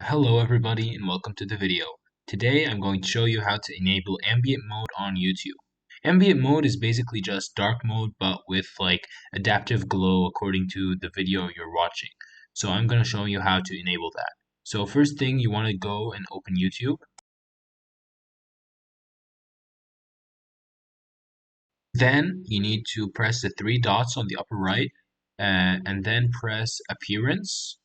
Hello everybody and welcome to the video. Today I'm going to show you how to enable ambient mode on YouTube. Ambient mode is basically just dark mode but with like adaptive glow according to the video you're watching. So I'm going to show you how to enable that. So first thing, you want to go and open YouTube. Then you need to press the three dots on the upper right, and then press appearance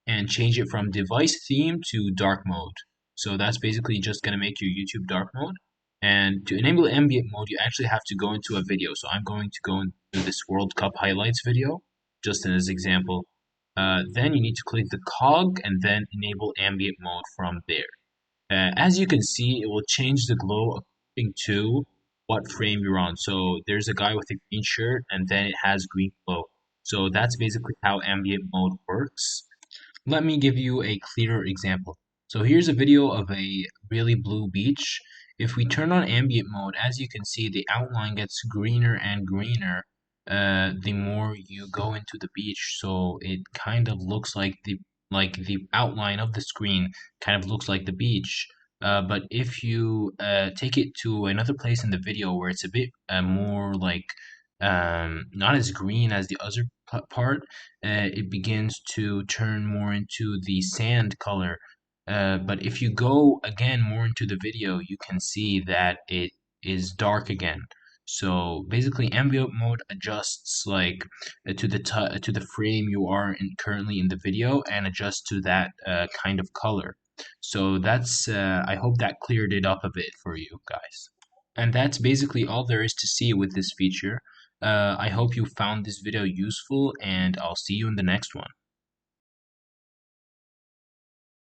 and change it from device theme to dark mode. So that's basically just going to make your YouTube dark mode. And to enable ambient mode, you actually have to go into a video. So I'm going to go into this World Cup highlights video, just as an example. Then you need to click the cog and then enable ambient mode from there. As you can see, it will change the glow according to what frame you're on. So there's a guy with a green shirt and then it has green glow. So that's basically how ambient mode works. Let me give you a clearer example. So here's a video of a really blue beach. If we turn on ambient mode, as you can see, the outline gets greener and greener the more you go into the beach. So it kind of looks like the outline of the screen kind of looks like the beach. But if you take it to another place in the video where it's a bit more like not as green as the other part, it begins to turn more into the sand color. But if you go again more into the video, you can see that it is dark again. So basically, ambient mode adjusts like to the frame you are currently in the video and adjusts to that kind of color. So that's I hope that cleared it up a bit for you guys. And that's basically all there is to see with this feature. I hope you found this video useful, and I'll see you in the next one.